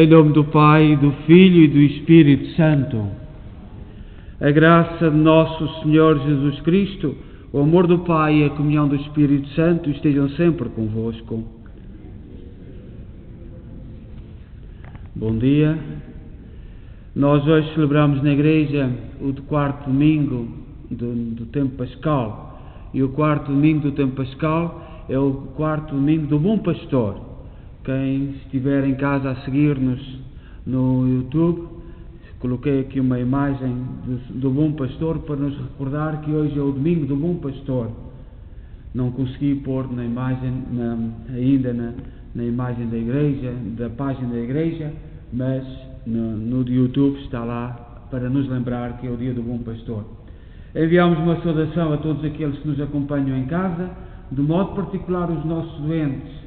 Em nome do Pai, do Filho e do Espírito Santo. A graça de nosso Senhor Jesus Cristo, o amor do Pai e a comunhão do Espírito Santo estejam sempre convosco. Bom dia. Nós hoje celebramos na igreja o quarto domingo do tempo pascal. E o quarto domingo do tempo pascal é o quarto domingo do Bom Pastor. Quem estiver em casa a seguir-nos no YouTube, coloquei aqui uma imagem do Bom Pastor para nos recordar que hoje é o domingo do Bom Pastor. Não consegui pôr na imagem, ainda na imagem da igreja, da página da igreja, mas no YouTube está lá para nos lembrar que é o dia do Bom Pastor. Enviamos uma saudação a todos aqueles que nos acompanham em casa, de modo particular os nossos doentes,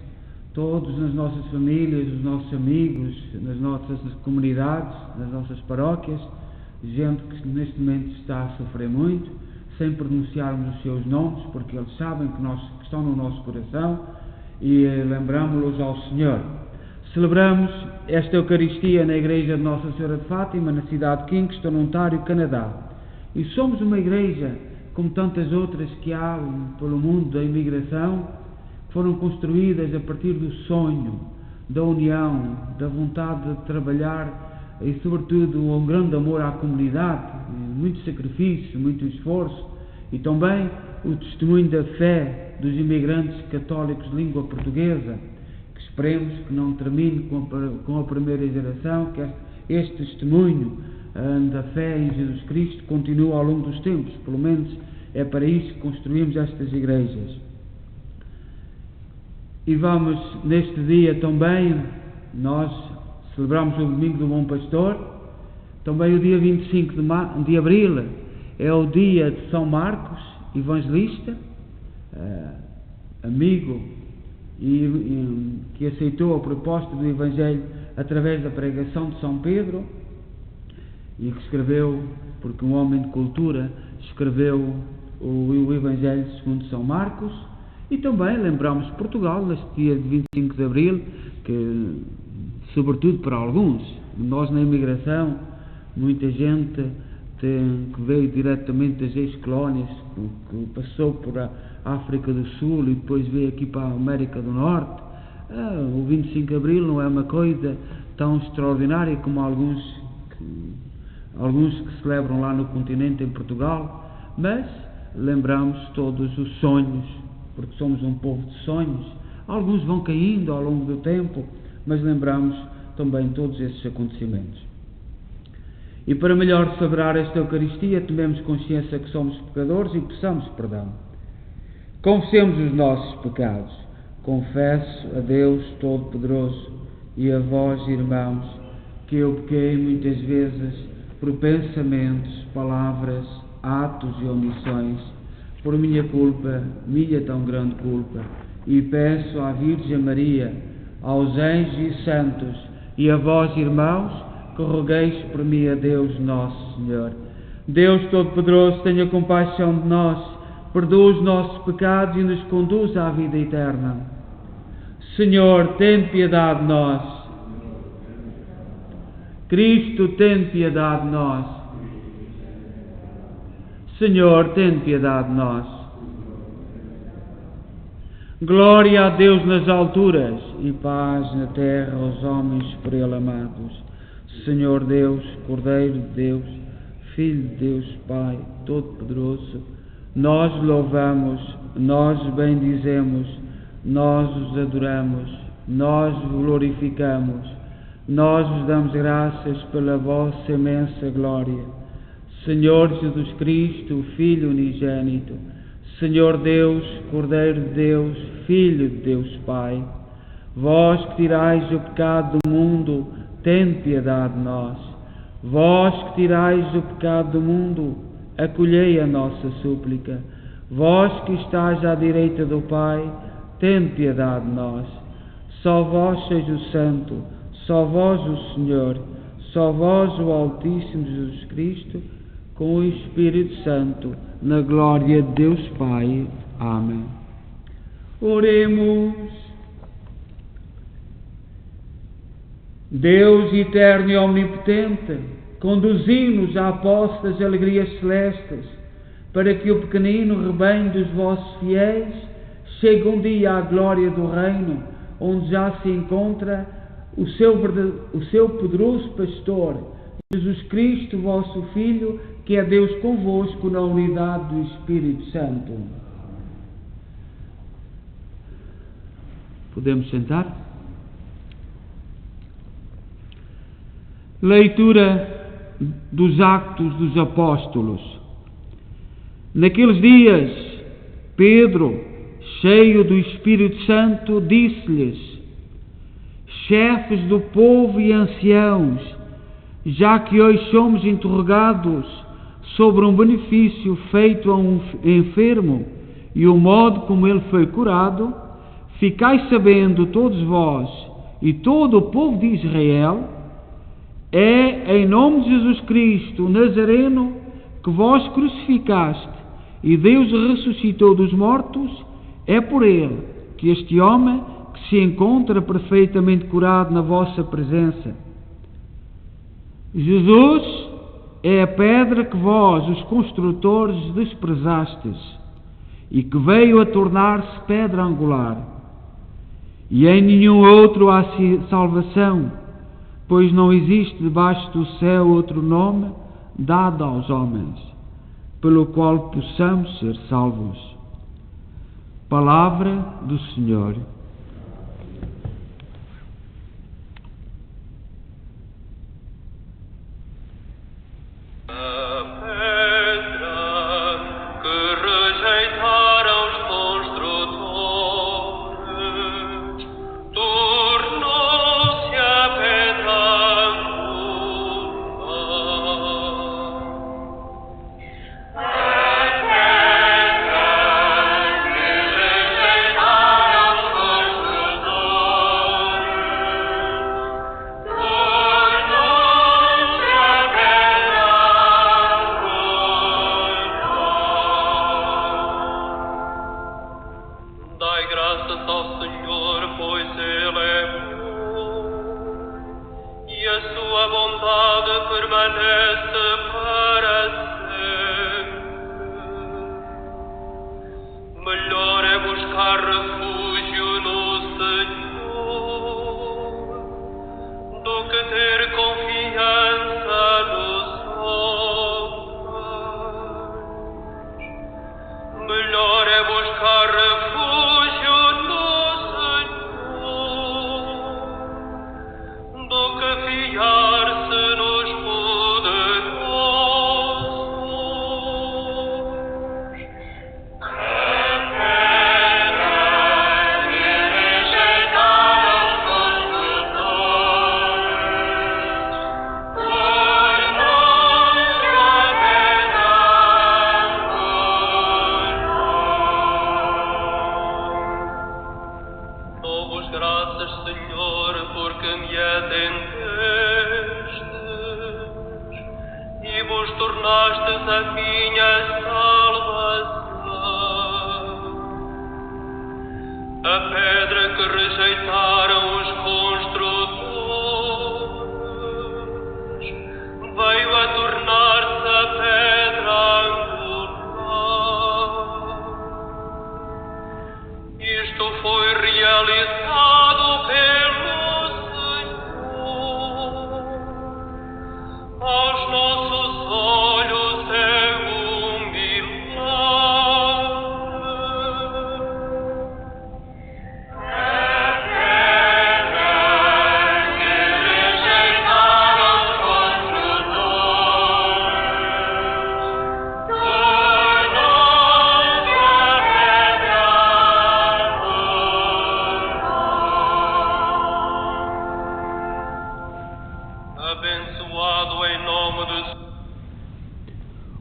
todos nas nossas famílias, os nossos amigos, nas nossas comunidades, nas nossas paróquias, gente que neste momento está a sofrer muito, sem pronunciarmos os seus nomes, porque eles sabem que estão no nosso coração, e lembramos-los ao Senhor. Celebramos esta Eucaristia na Igreja de Nossa Senhora de Fátima, na cidade de Kingston, Ontário, Canadá. E somos uma igreja, como tantas outras que há pelo mundo da imigração, foram construídas a partir do sonho, da união, da vontade de trabalhar e, sobretudo, um grande amor à comunidade, muito sacrifício, muito esforço e também o testemunho da fé dos imigrantes católicos de língua portuguesa, que esperemos que não termine com a primeira geração, que este testemunho da fé em Jesus Cristo continue ao longo dos tempos. Pelo menos é para isso que construímos estas igrejas. E vamos, neste dia também, nós celebramos o Domingo do Bom Pastor, também o dia 25 de Abril é o dia de São Marcos, evangelista, amigo, que aceitou a proposta do Evangelho através da pregação de São Pedro, e que escreveu, porque um homem de cultura, escreveu o Evangelho segundo São Marcos. E também lembramos Portugal, neste dia de 25 de Abril, que, sobretudo para alguns, nós na imigração, muita gente que veio diretamente das ex-colónias, que passou por a África do Sul e depois veio aqui para a América do Norte. O 25 de Abril não é uma coisa tão extraordinária como alguns que celebram lá no continente, em Portugal, mas lembramos todos os sonhos, porque somos um povo de sonhos. Alguns vão caindo ao longo do tempo, mas lembramos também todos esses acontecimentos. E para melhor celebrar esta Eucaristia, tomemos consciência que somos pecadores e peçamos perdão. Confessemos os nossos pecados. Confesso a Deus Todo-Poderoso e a vós, irmãos, que eu pequei muitas vezes por pensamentos, palavras, atos e omissões, por minha culpa, minha tão grande culpa, e peço à Virgem Maria, aos anjos e santos, e a vós, irmãos, que rogueis por mim a Deus Nosso Senhor. Deus Todo-Poderoso, tenha compaixão de nós, perdoa os nossos pecados e nos conduz à vida eterna. Senhor, tem piedade de nós. Cristo, tem piedade de nós. Senhor, tem piedade de nós. Glória a Deus nas alturas e paz na terra aos homens por Ele amados. Senhor Deus, Cordeiro de Deus, Filho de Deus, Pai Todo-Poderoso, nós louvamos, nós bendizemos, nós os adoramos, nós vos glorificamos, nós vos damos graças pela vossa imensa glória. Senhor Jesus Cristo, o Filho unigênito, Senhor Deus, Cordeiro de Deus, Filho de Deus Pai, vós que tirais o pecado do mundo, tende piedade de nós. Vós que tirais o pecado do mundo, acolhei a nossa súplica. Vós que estáis à direita do Pai, tende piedade de nós. Só vós seja o Santo, só vós o Senhor, só vós o Altíssimo Jesus Cristo, com o Espírito Santo, na glória de Deus Pai. Amém. Oremos. Deus eterno e omnipotente, conduzi-nos à posse das alegrias celestes, para que o pequenino rebanho dos vossos fiéis chegue um dia à glória do reino, onde já se encontra o seu poderoso pastor, Jesus Cristo, vosso Filho, que é Deus convosco na unidade do Espírito Santo. Podemos sentar? Leitura dos Atos dos Apóstolos. Naqueles dias, Pedro, cheio do Espírito Santo, disse-lhes: chefes do povo e anciãos, já que hoje somos interrogados sobre um benefício feito a um enfermo e o modo como ele foi curado, ficai sabendo todos vós e todo o povo de Israel, é em nome de Jesus Cristo, o Nazareno, que vós crucificaste e Deus ressuscitou dos mortos, é por ele que este homem que se encontra perfeitamente curado na vossa presença. Jesus é a pedra que vós, os construtores, desprezastes e que veio a tornar-se pedra angular. E em nenhum outro há salvação, pois não existe debaixo do céu outro nome dado aos homens, pelo qual possamos ser salvos. Palavra do Senhor.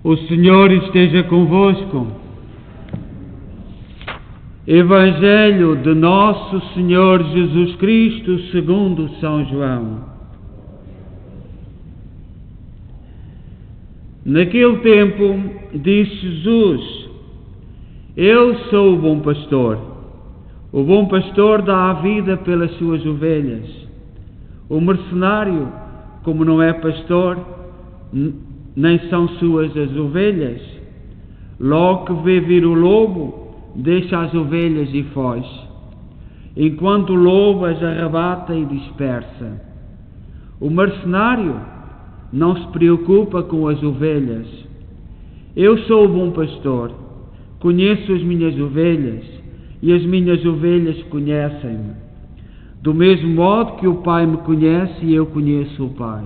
O Senhor esteja convosco. Evangelho de Nosso Senhor Jesus Cristo segundo São João. Naquele tempo disse Jesus: Eu sou o bom pastor. O bom pastor dá a vida pelas suas ovelhas. O mercenário, como não é pastor, nem são suas as ovelhas, logo que vê vir o lobo, deixa as ovelhas e foge, enquanto o lobo as arrebata e dispersa. O mercenário não se preocupa com as ovelhas. Eu sou o bom pastor, conheço as minhas ovelhas, e as minhas ovelhas conhecem-me. Do mesmo modo que o Pai me conhece e eu conheço o Pai.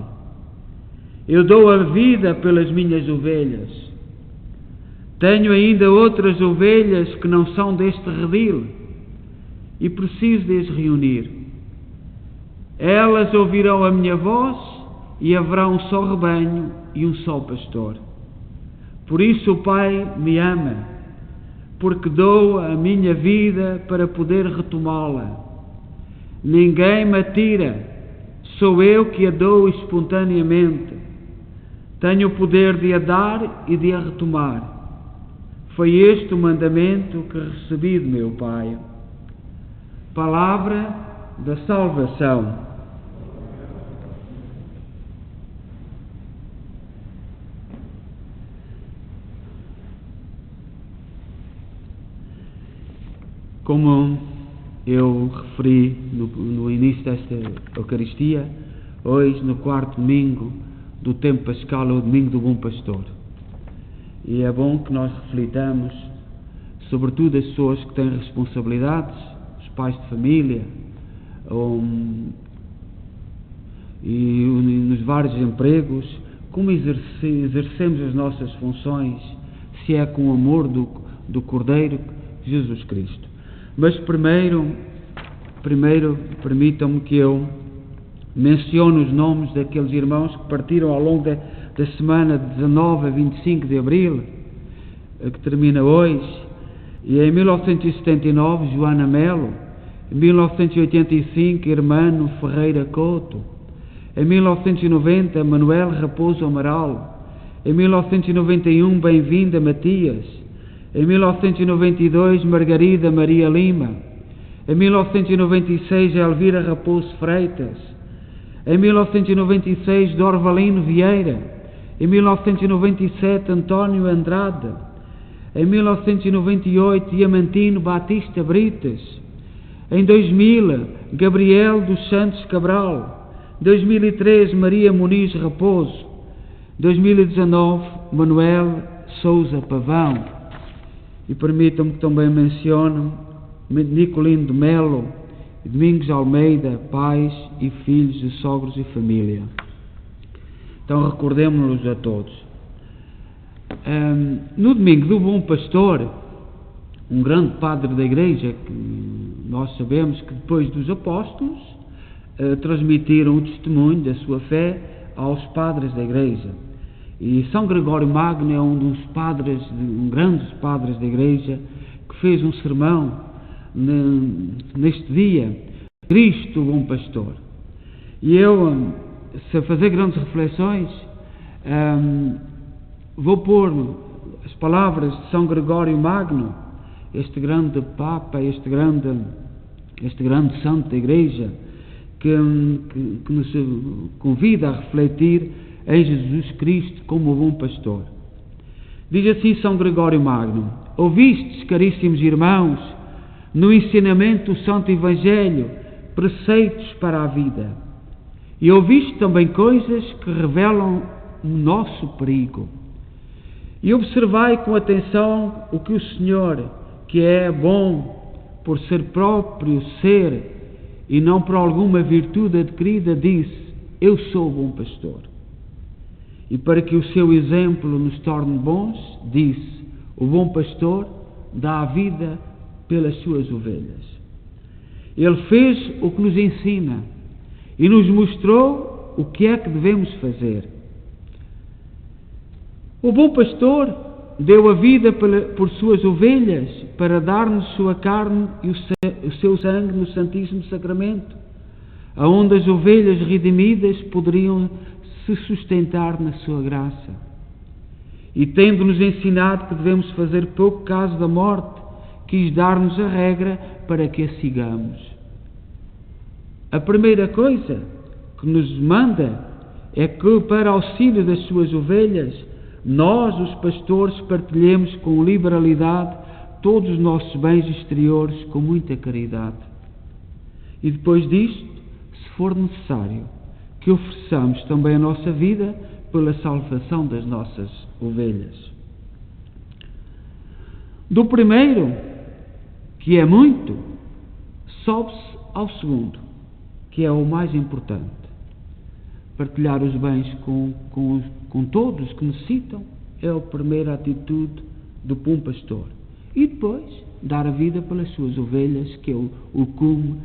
Eu dou a vida pelas minhas ovelhas. Tenho ainda outras ovelhas que não são deste redil e preciso de as reunir. Elas ouvirão a minha voz e haverá um só rebanho e um só pastor. Por isso o Pai me ama, porque dou a minha vida para poder retomá-la. Ninguém me tira, sou eu que a dou espontaneamente. Tenho o poder de a dar e de a retomar. Foi este o mandamento que recebi de meu Pai. Palavra da salvação. Como eu referi no início desta Eucaristia, hoje, no quarto domingo do tempo pascal, é o domingo do Bom Pastor. E é bom que nós reflitamos, sobretudo as pessoas que têm responsabilidades, os pais de família, e nos vários empregos, como exercemos as nossas funções, se é com o amor do Cordeiro Jesus Cristo. Mas primeiro permitam-me que eu mencione os nomes daqueles irmãos que partiram ao longo da semana de 19 a 25 de abril, que termina hoje. E em 1979, Joana Melo. Em 1985, Hermano Ferreira Couto. Em 1990, Manuel Raposo Amaral. Em 1991, Bem-vinda Matias. Em 1992, Margarida Maria Lima. Em 1996, Elvira Raposo Freitas. Em 1996, Dorvalino Vieira. Em 1997, António Andrade. Em 1998, Diamantino Batista Brites. Em 2000, Gabriel dos Santos Cabral. 2003, Maria Muniz Raposo. 2019, Manuel Sousa Pavão. E permitam-me que também mencione Nicolino de Melo e Domingos Almeida, pais e filhos de sogros e família. Então recordemos-nos a todos. No domingo do Bom Pastor, um grande padre da Igreja, que nós sabemos que depois dos apóstolos transmitiram o testemunho da sua fé aos padres da Igreja. E São Gregório Magno é um dos padres, um grandes padres da Igreja, que fez um sermão neste dia, Cristo, o Bom Pastor. E eu, se a fazer grandes reflexões, vou pôr as palavras de São Gregório Magno, este grande Papa, este grande santo da Igreja, que nos convida a refletir em Jesus Cristo como o bom pastor. Diz assim São Gregório Magno: ouvistes, caríssimos irmãos, no ensinamento do Santo Evangelho, preceitos para a vida. E ouviste também coisas que revelam o nosso perigo. E observai com atenção o que o Senhor, que é bom por ser próprio ser e não por alguma virtude adquirida, disse: eu sou o bom pastor. E para que o seu exemplo nos torne bons, disse: o bom pastor dá a vida pelas suas ovelhas. Ele fez o que nos ensina e nos mostrou o que é que devemos fazer. O bom pastor deu a vida por suas ovelhas para dar-nos sua carne e o seu sangue no Santíssimo Sacramento, aonde as ovelhas redimidas poderiam se sustentar na sua graça. E tendo-nos ensinado que devemos fazer pouco caso da morte, quis dar-nos a regra para que a sigamos. A primeira coisa que nos manda é que, para auxílio das suas ovelhas, nós, os pastores, partilhemos com liberalidade todos os nossos bens exteriores com muita caridade. E depois disto, se for necessário, que ofereçamos também a nossa vida pela salvação das nossas ovelhas. Do primeiro, que é muito, sobe-se ao segundo, que é o mais importante. Partilhar os bens com todos que necessitam é a primeira atitude do bom pastor. E depois, dar a vida pelas suas ovelhas, que é o cume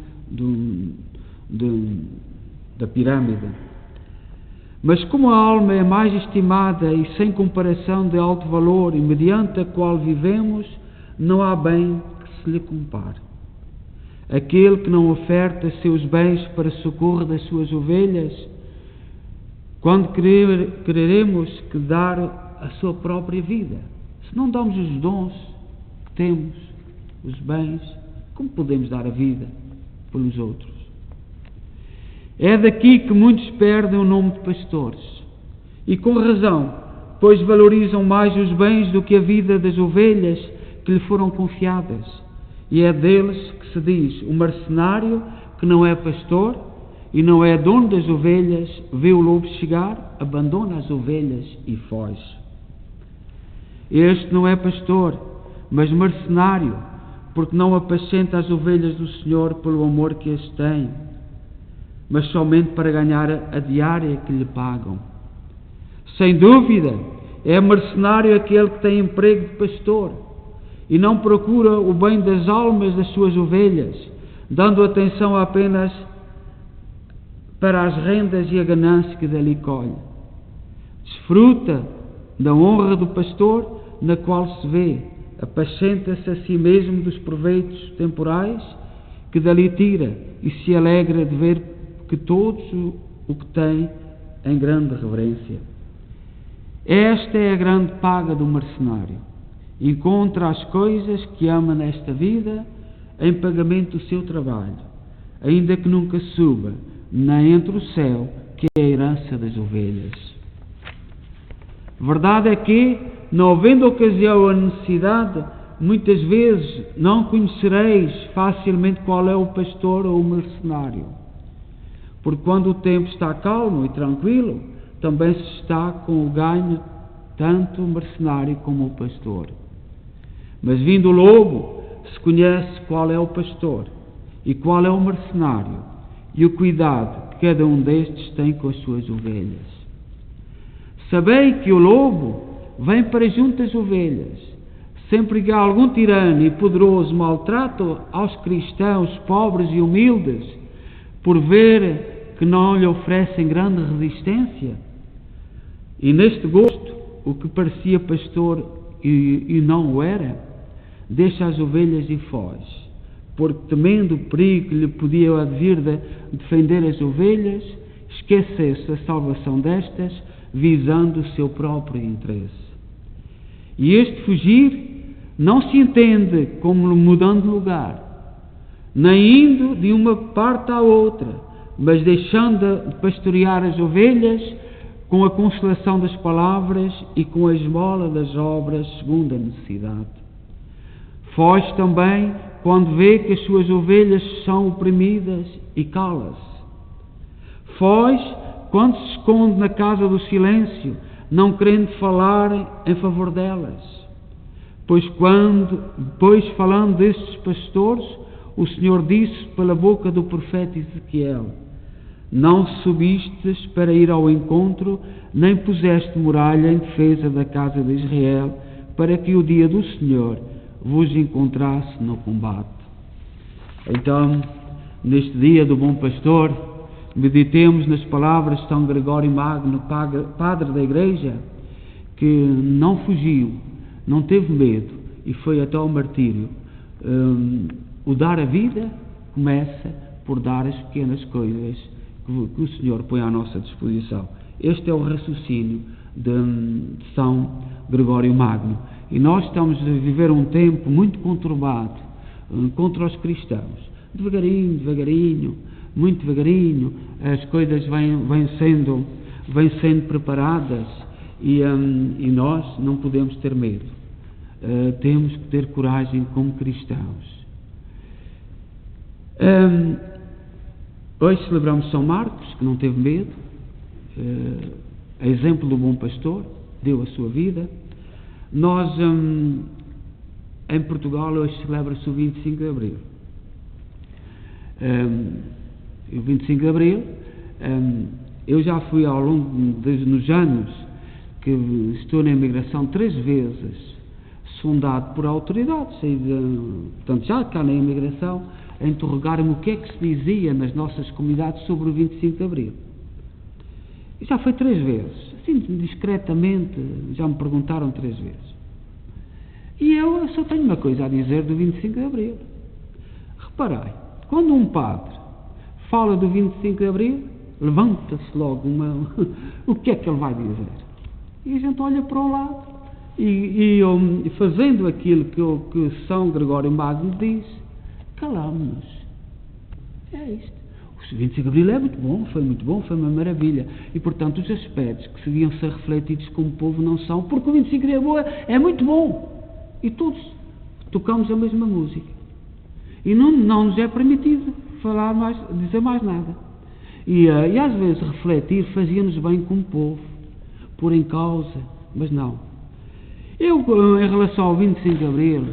da pirâmide. Mas como a alma é mais estimada e sem comparação de alto valor e mediante a qual vivemos, não há bem que se lhe compare. Aquele que não oferta seus bens para socorro das suas ovelhas, quando quereremos que dar a sua própria vida, se não damos os dons que temos, os bens, como podemos dar a vida pelos outros? É daqui que muitos perdem o nome de pastores, e com razão, pois valorizam mais os bens do que a vida das ovelhas que lhe foram confiadas. E é deles que se diz: o mercenário que não é pastor e não é dono das ovelhas, vê o lobo chegar, abandona as ovelhas e foge. Este não é pastor, mas mercenário, porque não apacenta as ovelhas do Senhor pelo amor que as tem, mas somente para ganhar a diária que lhe pagam. Sem dúvida, é mercenário aquele que tem emprego de pastor e não procura o bem das almas das suas ovelhas, dando atenção apenas para as rendas e a ganância que dali colhe. Desfruta da honra do pastor, na qual se vê, apacenta-se a si mesmo dos proveitos temporais que dali tira e se alegra de ver que todos o que tem em grande reverência. Esta é a grande paga do mercenário. Encontra as coisas que ama nesta vida em pagamento do seu trabalho, ainda que nunca suba nem entre o céu, que é a herança das ovelhas. Verdade é que, não havendo ocasião ou necessidade, muitas vezes não conhecereis facilmente qual é o pastor ou o mercenário. Porque quando o tempo está calmo e tranquilo, também se está com o ganho tanto o mercenário como o pastor. Mas vindo o lobo, se conhece qual é o pastor e qual é o mercenário, e o cuidado que cada um destes tem com as suas ovelhas. Sabei que o lobo vem para junto das ovelhas. Sempre que há algum tirano e poderoso maltrato aos cristãos pobres e humildes, por ver que não lhe oferecem grande resistência, e neste gosto, o que parecia pastor e não o era, deixa as ovelhas e foge, porque temendo o perigo que lhe podia advir de defender as ovelhas, esquecesse a salvação destas, visando o seu próprio interesse. E este fugir não se entende como mudando de lugar, nem indo de uma parte à outra, mas deixando de pastorear as ovelhas com a consolação das palavras e com a esmola das obras segundo a necessidade. Foge também quando vê que as suas ovelhas são oprimidas e cala-se. Foge quando se esconde na casa do silêncio, não querendo falar em favor delas. Pois falando destes pastores, o Senhor disse pela boca do profeta Ezequiel: não subistes para ir ao encontro, nem puseste muralha em defesa da casa de Israel, para que o dia do Senhor vos encontrasse no combate. Então, neste dia do bom pastor, meditemos nas palavras de São Gregório Magno, padre da Igreja, que não fugiu, não teve medo e foi até ao martírio. O dar a vida começa por dar as pequenas coisas que o Senhor põe à nossa disposição. Este é o raciocínio de São Gregório Magno. E nós estamos a viver um tempo muito conturbado contra os cristãos. Devagarinho, muito devagarinho, as coisas vêm sendo preparadas e nós não podemos ter medo. Temos que ter coragem como cristãos. Hoje celebramos São Marcos, que não teve medo, exemplo do bom pastor, deu a sua vida. Nós, em Portugal, hoje celebra-se o 25 de Abril. O 25 de Abril, eu já fui ao longo dos anos que estou na imigração 3 vezes sondado por autoridades, portanto já cá na imigração, a interrogar-me o que é que se dizia nas nossas comunidades sobre o 25 de Abril. E já foi 3 vezes, assim discretamente, já me perguntaram 3 vezes. E eu só tenho uma coisa a dizer do 25 de Abril. Reparei, quando um padre fala do 25 de Abril, levanta-se logo o que é que ele vai dizer? E a gente olha para o lado e fazendo aquilo que São Gregório Magno diz, calamos-nos. É isto. O 25 de Abril é muito bom, foi uma maravilha. E, portanto, os aspectos que deviam ser refletidos como povo não são, porque o 25 de Abril é muito bom. E todos tocamos a mesma música. E não nos é permitido dizer mais nada. E às vezes refletir fazia-nos bem como povo, pôr em causa, mas não. Eu, em relação ao 25 de Abril,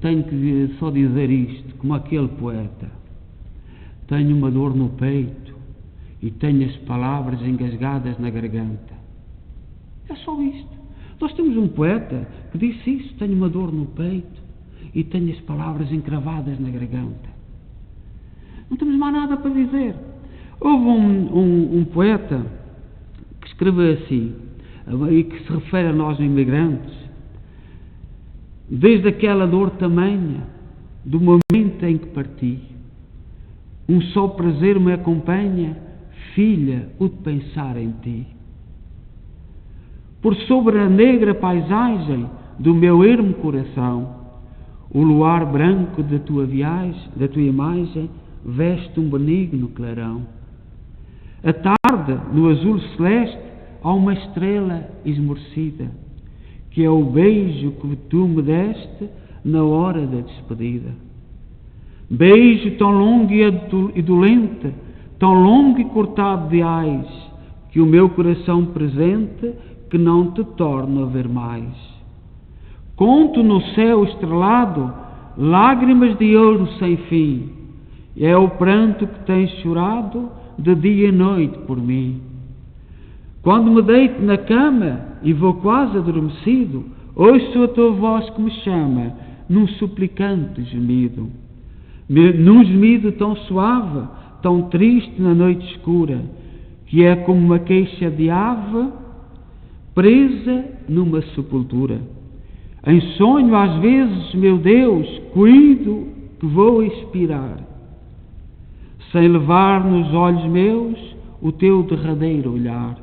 tenho que só dizer isto, como aquele poeta. Tenho uma dor no peito e tenho as palavras engasgadas na garganta. É só isto. Nós temos um poeta que disse isso, tenho uma dor no peito e tenho as palavras encravadas na garganta. Não temos mais nada para dizer. Houve um poeta que escreveu assim, e que se refere a nós imigrantes, desde aquela dor tamanha, do momento em que parti, um só prazer me acompanha, filha, o de pensar em ti. Por sobre a negra paisagem do meu ermo coração, o luar branco da tua imagem, veste um benigno clarão. A tarde, no azul celeste, há uma estrela esmorecida, que é o beijo que tu me deste na hora da despedida. Beijo tão longo e dolente, tão longo e cortado de ais, que o meu coração presente que não te torno a ver mais. Conto no céu estrelado lágrimas de ouro sem fim, é o pranto que tens chorado de dia e noite por mim. Quando me deito na cama e vou quase adormecido, ouço a tua voz que me chama num suplicante gemido. Num gemido tão suave, tão triste na noite escura, que é como uma queixa de ave presa numa sepultura. Em sonho às vezes, meu Deus, cuido que vou expirar, sem levar nos olhos meus o teu derradeiro olhar.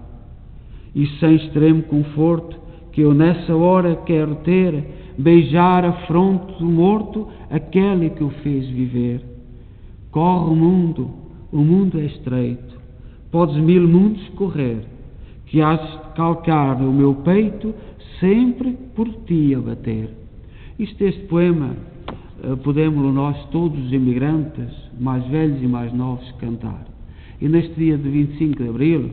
E sem extremo conforto, que eu nessa hora quero ter, beijar a fronte do morto, aquele que o fez viver. Corre o mundo é estreito, podes 1000 mundos correr, que has de calcar o meu peito, sempre por ti a bater. Este poema podemos nós todos os imigrantes, mais velhos e mais novos, cantar. E neste dia de 25 de Abril,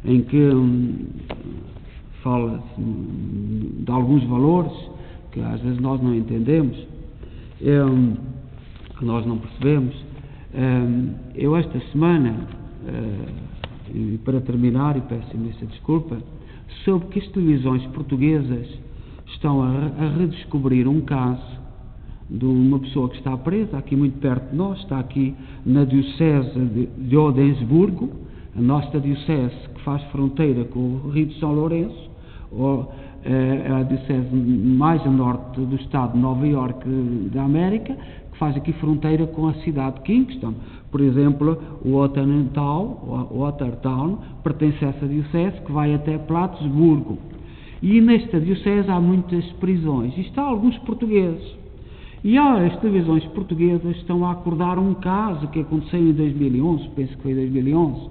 em que fala de alguns valores que às vezes nós não entendemos, que nós não percebemos, eu esta semana, e para terminar, e peço imensa desculpa, soube que as televisões portuguesas estão a redescobrir um caso de uma pessoa que está presa aqui muito perto de nós, está aqui na diocese de Odensburgo, a nossa diocese que faz fronteira com o Rio de São Lourenço, é a diocese mais a norte do estado de Nova Iorque da América, que faz aqui fronteira com a cidade de Kingston. Por exemplo, o Watertown pertence a essa diocese, que vai até Plattsburgh. E nesta diocese há muitas prisões. E está alguns portugueses. E as televisões portuguesas estão a acordar um caso que aconteceu em 2011, penso que foi 2011,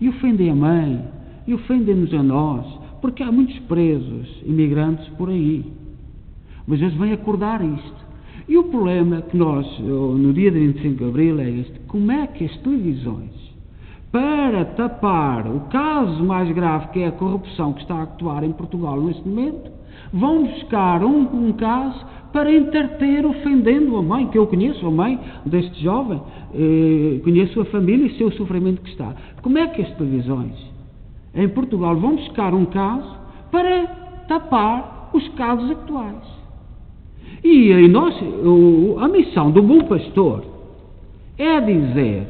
e ofendem a mãe, e ofendem-nos a nós, porque há muitos presos, imigrantes por aí. Mas eles vêm acordar isto. E o problema que nós, no dia de 25 de Abril, é este: como é que as televisões, para tapar o caso mais grave, que é a corrupção que está a atuar em Portugal neste momento, vão buscar um caso para entreter, ofendendo a mãe, que eu conheço a mãe deste jovem, conheço a família e o seu sofrimento que está. Como é que as televisões em Portugal vão buscar um caso para tapar os casos atuais? E a missão do bom pastor é dizer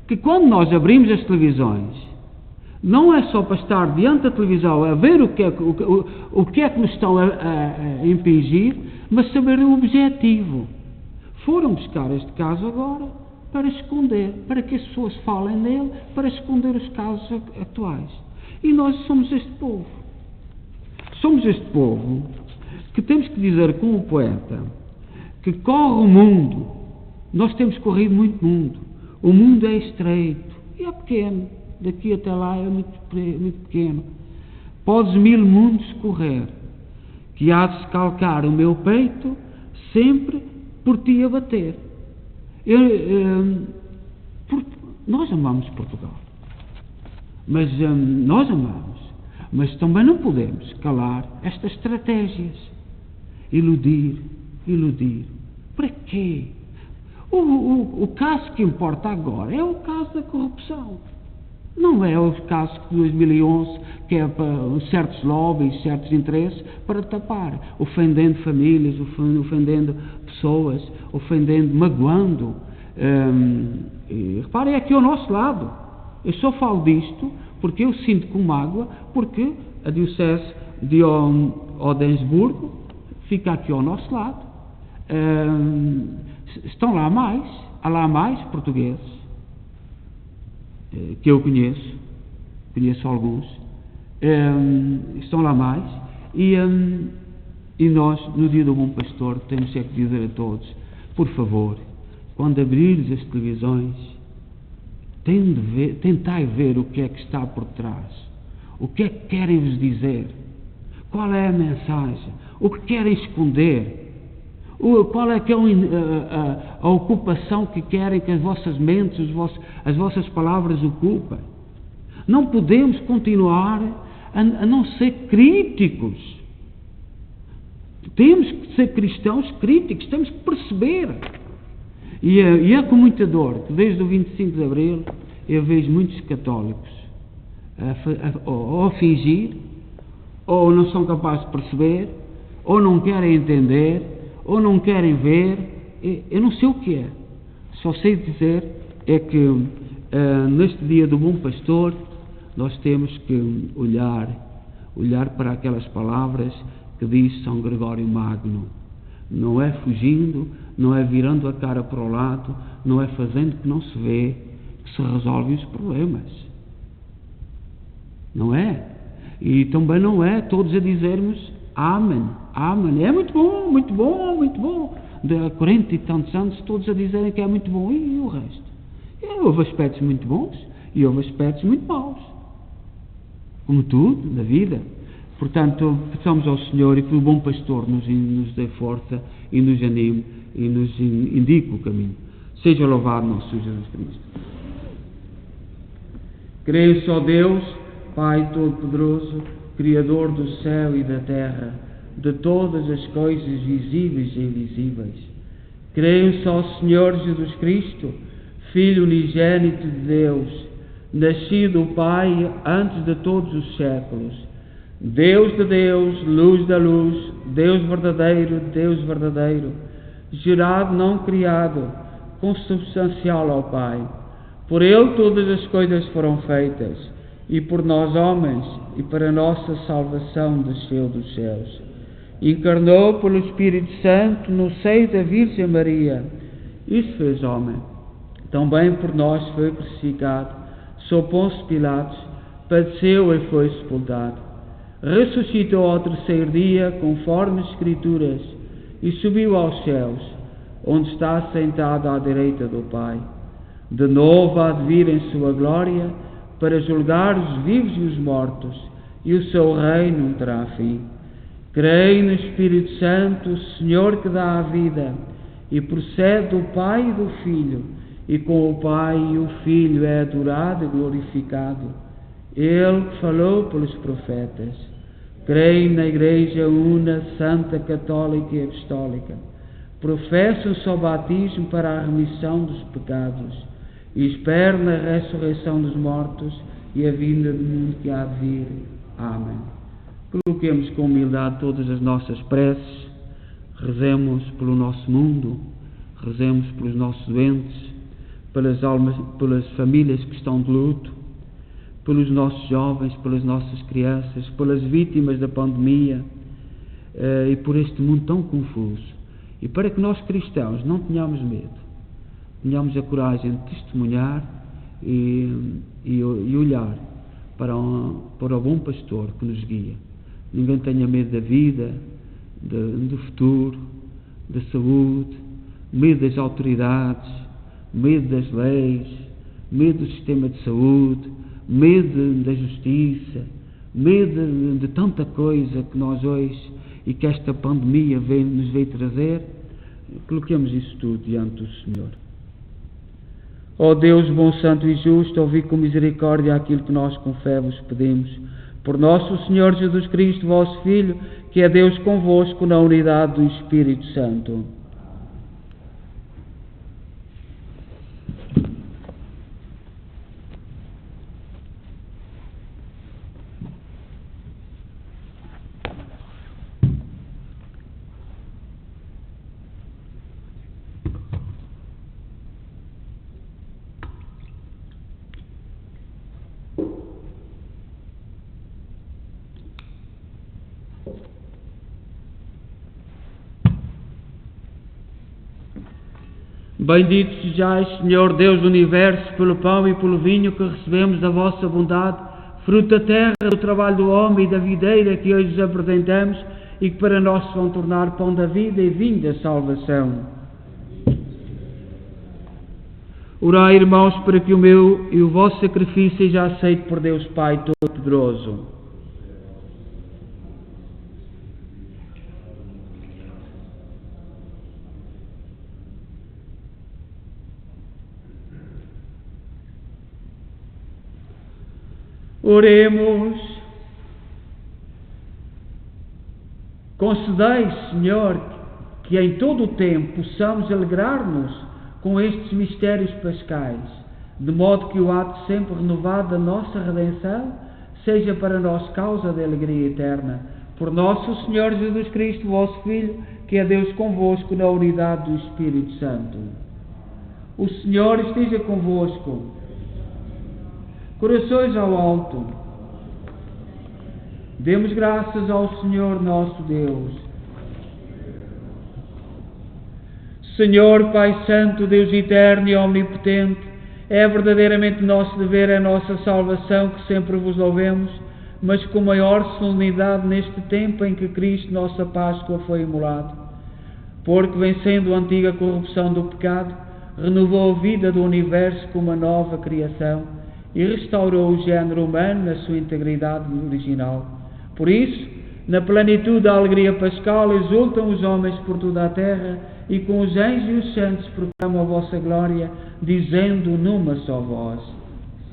que quando nós abrimos as televisões, não é só para estar diante da televisão a ver o que é que nos estão a impingir, mas saber o objetivo. Foram buscar este caso agora para esconder, para que as pessoas falem nele, para esconder os casos atuais. E nós somos este povo. Somos este povo que temos que dizer, como o poeta, que corre o mundo. Nós temos corrido muito mundo. O mundo é estreito e é pequeno. Daqui até lá é muito pequeno. Podes 1000 mundos correr, que há de se calcar o meu peito, sempre por ti a bater. Nós amamos Portugal. Mas nós amamos. Mas também não podemos calar estas estratégias. Iludir. Para quê? O caso que importa agora é o caso da corrupção. Não é o caso de 2011, que é para certos lobbies, certos interesses, para tapar, ofendendo famílias, ofendendo pessoas, magoando. E reparem, é aqui ao nosso lado. Eu só falo disto porque eu sinto com mágoa, porque a Diocese de Odensburgo fica aqui ao nosso lado. Há lá mais portugueses que eu conheço alguns, estão lá mais, e nós, no dia do Bom Pastor, temos que dizer a todos: por favor, quando abrires as televisões, tentai ver o que é que está por trás, o que é que querem vos dizer, qual é a mensagem, o que querem esconder, qual é que é a ocupação que querem que as vossas mentes, as vossas palavras ocupem. Não podemos continuar a não ser críticos. Temos que ser cristãos críticos, temos que perceber. E é com muita dor que desde o 25 de Abril eu vejo muitos católicos ou a fingir, ou não são capazes de perceber, ou não querem entender, ou não querem ver. Eu não sei o que é. Só sei dizer é que neste dia do Bom Pastor nós temos que olhar para aquelas palavras que diz São Gregório Magno. Não é fugindo, não é virando a cara para o lado, não é fazendo que não se vê que se resolvem os problemas. Não é? E também não é todos a dizermos amém, amém. É muito bom, muito bom, muito bom. De 40 e tantos anos todos a dizerem que é muito bom, e o resto? Houve aspectos muito bons e houve aspectos muito maus. Como tudo na vida. Portanto, peçamos ao Senhor e que o Bom Pastor nos dê força e nos anime e nos indique o caminho. Seja louvado nosso Jesus Cristo. Creio só Deus, Pai Todo-Poderoso, Criador do céu e da terra, de todas as coisas visíveis e invisíveis. Creio só Senhor Jesus Cristo, Filho unigênito de Deus, nascido do Pai antes de todos os séculos, Deus de Deus, luz da luz, Deus verdadeiro, gerado, não criado, consubstancial ao Pai. Por Ele todas as coisas foram feitas, e por nós homens, e para a nossa salvação desceu dos céus. Encarnou pelo Espírito Santo no seio da Virgem Maria, e se fez homem. Também por nós foi crucificado, sob Pôncio Pilatos, padeceu e foi sepultado. Ressuscitou ao terceiro dia, conforme as Escrituras, e subiu aos céus, onde está sentado à direita do Pai. De novo há de vir em sua glória para julgar os vivos e os mortos, e o seu reino não terá fim. Creio no Espírito Santo, o Senhor que dá a vida, e procede do Pai e do Filho, e com o Pai e o Filho é adorado e glorificado. Ele que falou pelos profetas. Creio na Igreja Una, Santa, Católica e Apostólica. Professo o seu batismo para a remissão dos pecados, e espero na ressurreição dos mortos e a vinda do mundo que há de vir. Amém. Coloquemos com humildade todas as nossas preces, rezemos pelo nosso mundo, rezemos pelos nossos doentes, pelas almas, pelas famílias que estão de luto, pelos nossos jovens, pelas nossas crianças, pelas vítimas da pandemia e por este mundo tão confuso. E para que nós cristãos não tenhamos medo, tenhamos a coragem de testemunhar e olhar para o bom pastor que nos guia. Ninguém tenha medo da vida, do futuro, da saúde, medo das autoridades, medo das leis, medo do sistema de saúde, medo da justiça, medo de tanta coisa que nós hoje e que esta pandemia nos veio trazer. Coloquemos isso tudo diante do Senhor. Ó Deus bom, santo e justo, ouvi com misericórdia aquilo que nós com fé vos pedimos. Por nosso Senhor Jesus Cristo, vosso Filho, que é Deus convosco na unidade do Espírito Santo. Bendito sejais, Senhor Deus do Universo, pelo pão e pelo vinho que recebemos da vossa bondade, fruto da terra, do trabalho do homem e da videira que hoje vos apresentamos e que para nós se vão tornar pão da vida e vinho da salvação. Orai, irmãos, para que o meu e o vosso sacrifício seja aceito por Deus Pai Todo-Poderoso. Oremos. Concedei, Senhor, que em todo o tempo possamos alegrar-nos com estes mistérios pascais, de modo que o ato sempre renovado da nossa redenção seja para nós causa de alegria eterna. Por nosso Senhor Jesus Cristo, vosso Filho, que é Deus convosco na unidade do Espírito Santo. O Senhor esteja convosco. Corações ao alto. Demos graças ao Senhor nosso Deus. Senhor, Pai Santo, Deus eterno e omnipotente, é verdadeiramente nosso dever a nossa salvação que sempre vos louvemos, mas com maior solenidade neste tempo em que Cristo, nossa Páscoa, foi imolado. Porque, vencendo a antiga corrupção do pecado, renovou a vida do universo com uma nova criação e restaurou o género humano na sua integridade original. Por isso, na plenitude da alegria pascal, exultam os homens por toda a terra e com os anjos e os santos proclamam a vossa glória, dizendo numa só voz: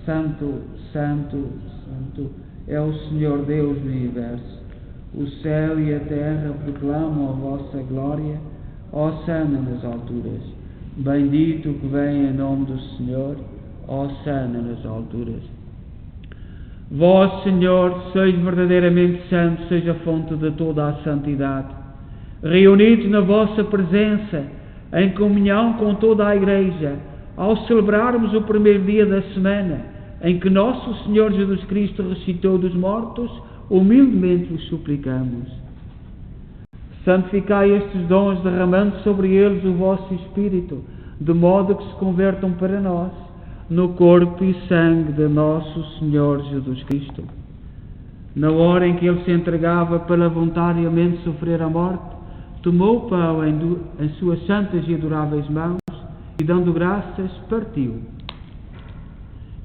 Santo, Santo, Santo é o Senhor Deus do universo. O céu e a terra proclamam a vossa glória. Hosana nas alturas. Bendito que vem em nome do Senhor. Hosana nas alturas. Vós, Senhor, sois verdadeiramente santo, sois a fonte de toda a santidade. Reunidos na vossa presença, em comunhão com toda a Igreja, ao celebrarmos o primeiro dia da semana, em que nosso Senhor Jesus Cristo ressuscitou dos mortos, humildemente vos suplicamos. Santificai estes dons, derramando sobre eles o vosso Espírito, de modo que se convertam para nós no corpo e sangue de nosso Senhor Jesus Cristo. Na hora em que Ele se entregava para voluntariamente sofrer a morte, tomou o pão em suas santas e adoráveis mãos e, dando graças, partiu.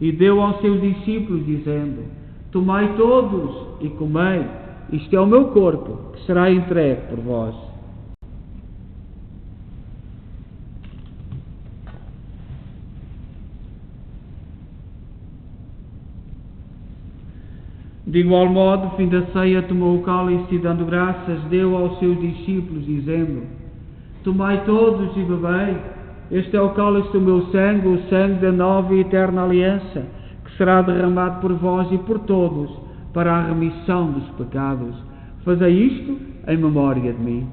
E deu aos seus discípulos, dizendo: tomai todos e comei, isto é o meu corpo, que será entregue por vós. De igual modo, fim da ceia, tomou o cálice e, dando graças, deu aos seus discípulos, dizendo: tomai todos e bebei, este é o cálice do meu sangue, o sangue da nova e eterna aliança, que será derramado por vós e por todos, para a remissão dos pecados. Fazei isto em memória de mim.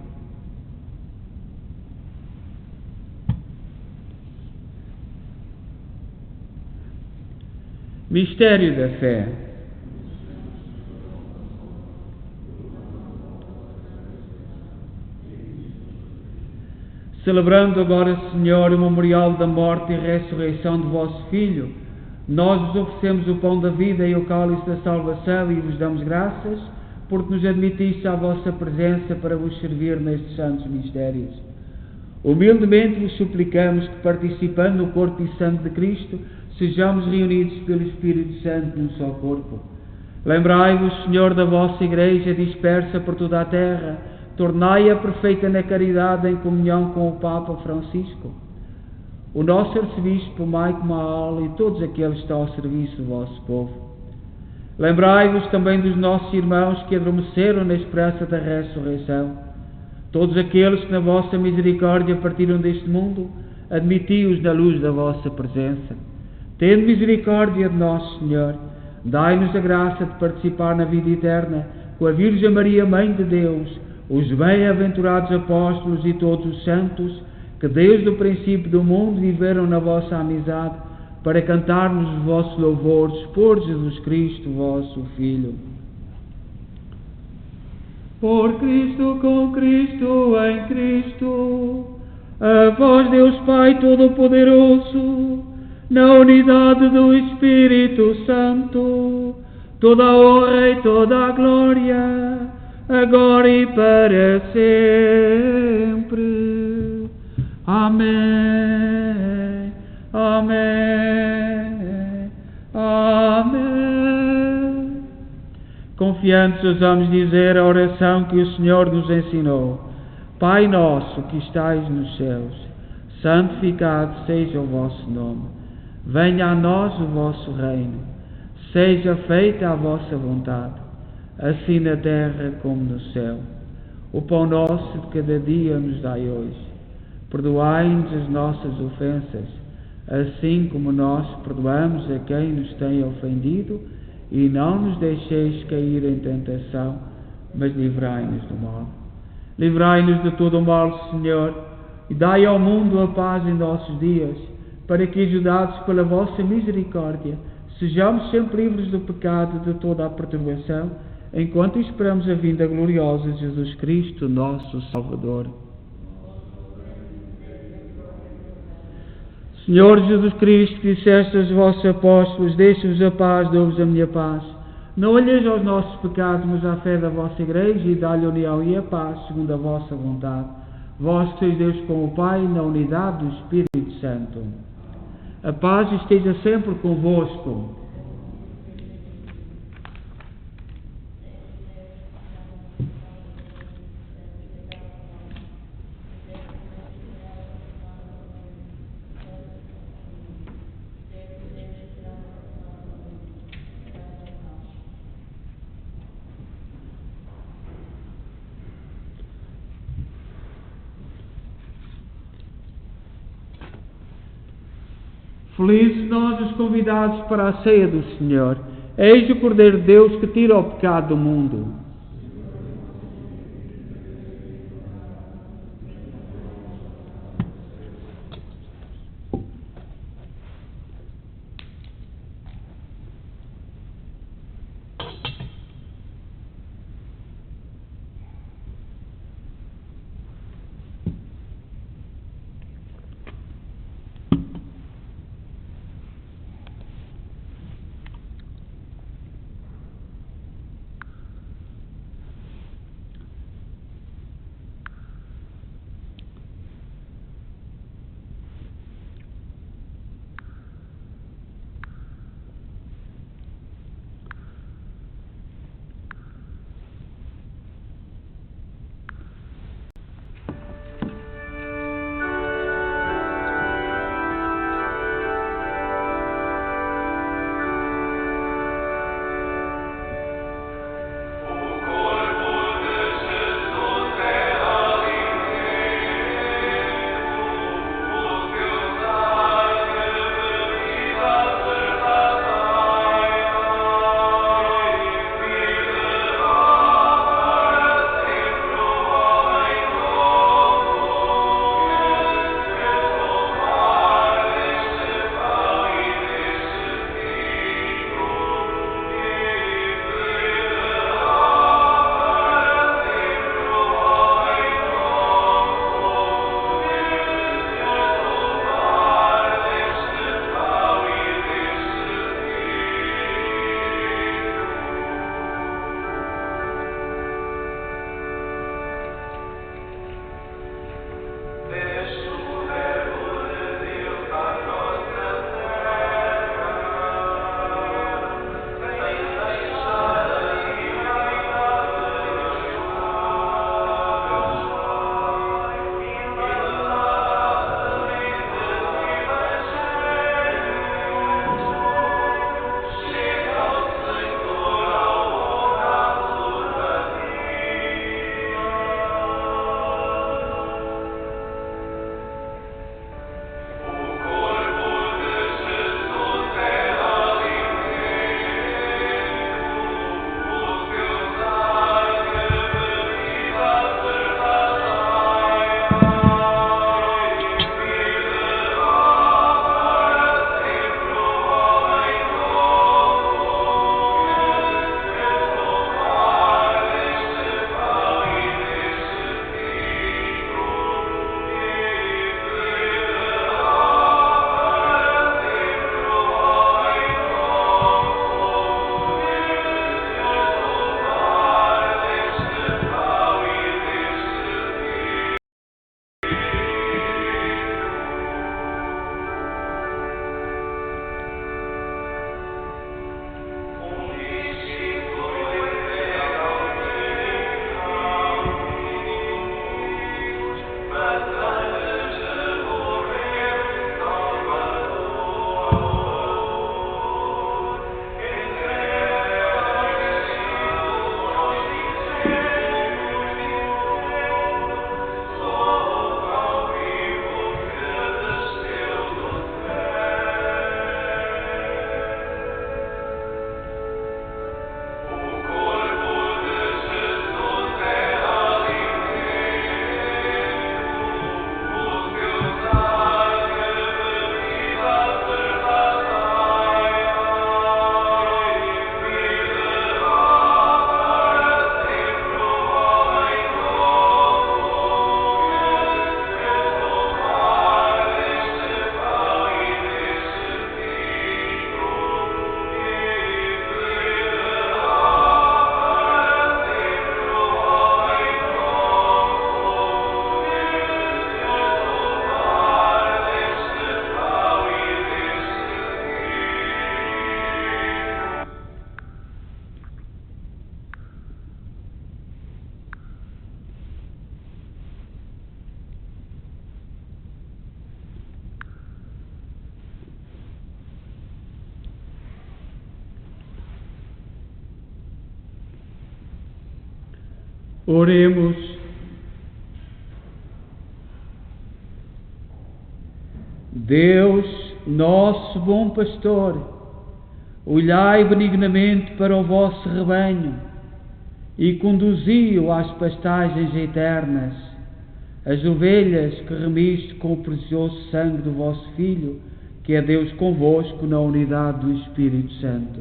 Mistério da fé. Celebrando agora, Senhor, o memorial da morte e ressurreição de vosso Filho, nós vos oferecemos o pão da vida e o cálice da salvação e vos damos graças, porque nos admitiste à vossa presença para vos servir nestes santos mistérios. Humildemente vos suplicamos que, participando no corpo e sangue de Cristo, sejamos reunidos pelo Espírito Santo num só corpo. Lembrai-vos, Senhor, da vossa Igreja dispersa por toda a terra, tornai-a perfeita na caridade em comunhão com o Papa Francisco, o nosso arcebispo Maico Maal e todos aqueles que estão ao serviço do vosso povo. Lembrai-vos também dos nossos irmãos que adormeceram na esperança da ressurreição. Todos aqueles que na vossa misericórdia partiram deste mundo, admiti-os na luz da vossa presença. Tende misericórdia de nós, Senhor. Dai-nos a graça de participar na vida eterna com a Virgem Maria, Mãe de Deus, os bem-aventurados apóstolos e todos os santos, que desde o princípio do mundo viveram na vossa amizade, para cantar-nos os vossos louvores por Jesus Cristo, vosso Filho. Por Cristo, com Cristo, em Cristo, a vós, Deus Pai Todo-Poderoso, na unidade do Espírito Santo, toda a honra e toda a glória, agora e para sempre. Amém. Amém. Amém. Confiantes ousamos dizer a oração que o Senhor nos ensinou. Pai nosso que estais nos céus, santificado seja o vosso nome. Venha a nós o vosso reino. Seja feita a vossa vontade, assim na terra como no céu. O pão nosso de cada dia nos dai hoje. Perdoai-nos as nossas ofensas, assim como nós perdoamos a quem nos tem ofendido, e não nos deixeis cair em tentação, mas livrai-nos do mal. Livrai-nos de todo o mal, Senhor, e dai ao mundo a paz em nossos dias, para que, ajudados pela vossa misericórdia, sejamos sempre livres do pecado e de toda a perturbação, enquanto esperamos a vinda gloriosa de Jesus Cristo, nosso Salvador. Senhor Jesus Cristo, que disseste aos vossos apóstolos: deixo-vos a paz, dou-vos a minha paz. Não olheis aos nossos pecados, mas à fé da vossa Igreja, e dá-lhe a união e a paz, segundo a vossa vontade. Vós que sois Deus com o Pai, na unidade do Espírito Santo. A paz esteja sempre convosco. Felizes nós os convidados para a ceia do Senhor. Eis o Cordeiro de Deus que tira o pecado do mundo. Oremos. Deus, nosso bom pastor, olhai benignamente para o vosso rebanho e conduzi-o às pastagens eternas, as ovelhas que remiste com o precioso sangue do vosso Filho, que é Deus convosco na unidade do Espírito Santo.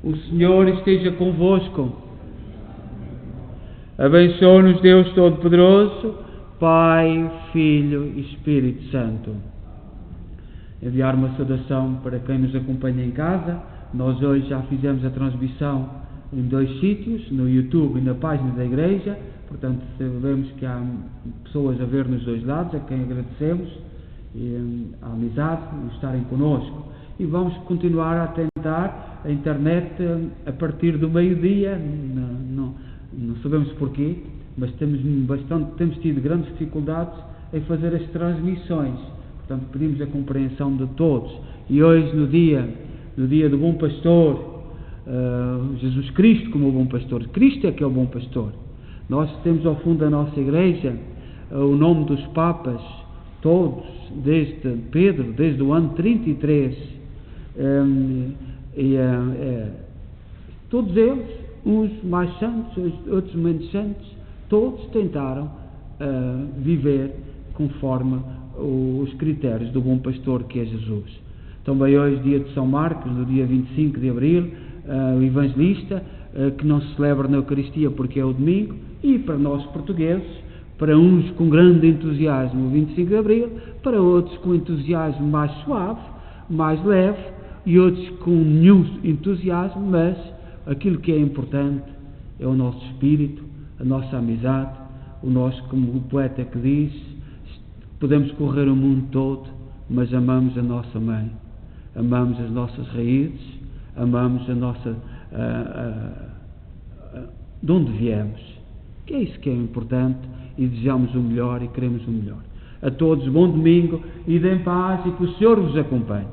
O Senhor esteja convosco. Abençoe-nos Deus Todo-Poderoso, Pai, Filho e Espírito Santo. Enviar uma saudação para quem nos acompanha em casa. Nós hoje já fizemos a transmissão em 2 sítios, no YouTube e na página da Igreja. Portanto, sabemos que há pessoas a ver nos 2 lados, a quem agradecemos a amizade e estarem connosco. E vamos continuar a tentar a internet a partir do meio-dia. Não sabemos porquê, mas temos tido grandes dificuldades em fazer as transmissões. Portanto, pedimos a compreensão de todos. E hoje, no dia do bom pastor, Jesus Cristo como o bom pastor. Cristo é que é o bom pastor. Nós temos ao fundo da nossa igreja o nome dos papas, todos, desde Pedro, desde o ano 33. Todos eles, uns mais santos, outros menos santos, todos tentaram viver conforme os critérios do bom pastor que é Jesus. Também hoje, dia de São Marcos, no dia 25 de Abril, o evangelista, que não se celebra na Eucaristia porque é o domingo, e para nós portugueses, para uns com grande entusiasmo o 25 de Abril, para outros com entusiasmo mais suave, mais leve, e outros com nenhum entusiasmo, mas aquilo que é importante é o nosso espírito, a nossa amizade, o nosso, como o poeta que diz, podemos correr o mundo todo, mas amamos a nossa mãe, amamos as nossas raízes, amamos a nossa de onde viemos, que é isso que é importante, e desejamos o melhor e queremos o melhor. A todos, bom domingo, ide em paz e que o Senhor vos acompanhe.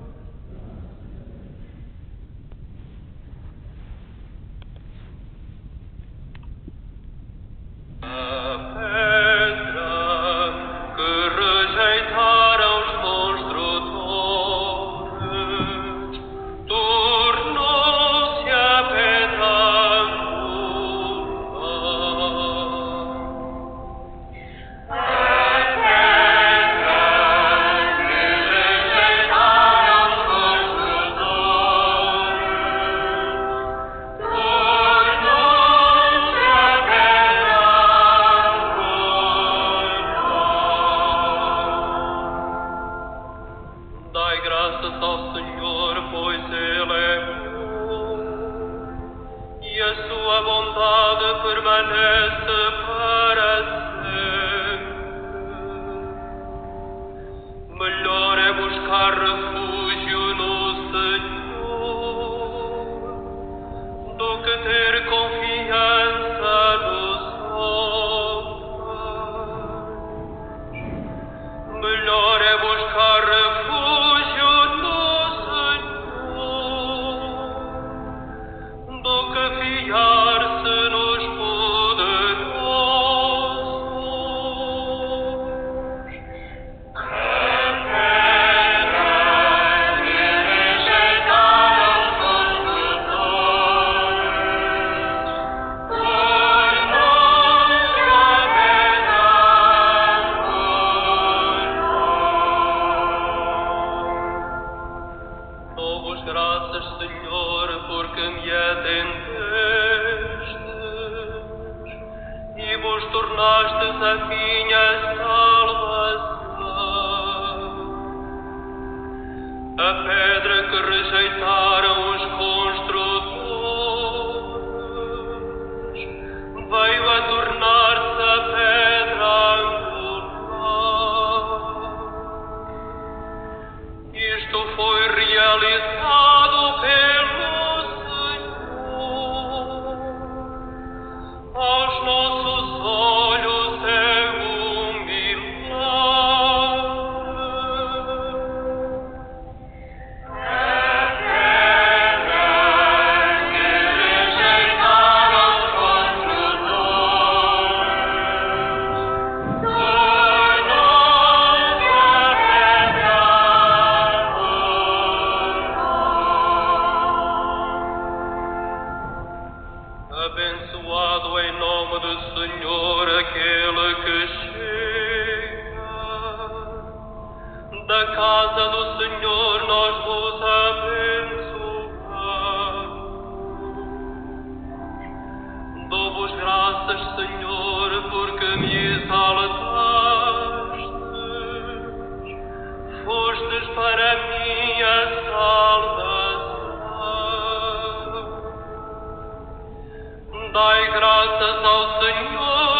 Aos nossos olhos é o Abençoado em nome do Senhor aquele que chega. Da casa do Senhor nós vos abençoamos. Dou-vos graças, Senhor, porque me exaltaste. Fostes para mim a salvação. Dai graças ao Senhor.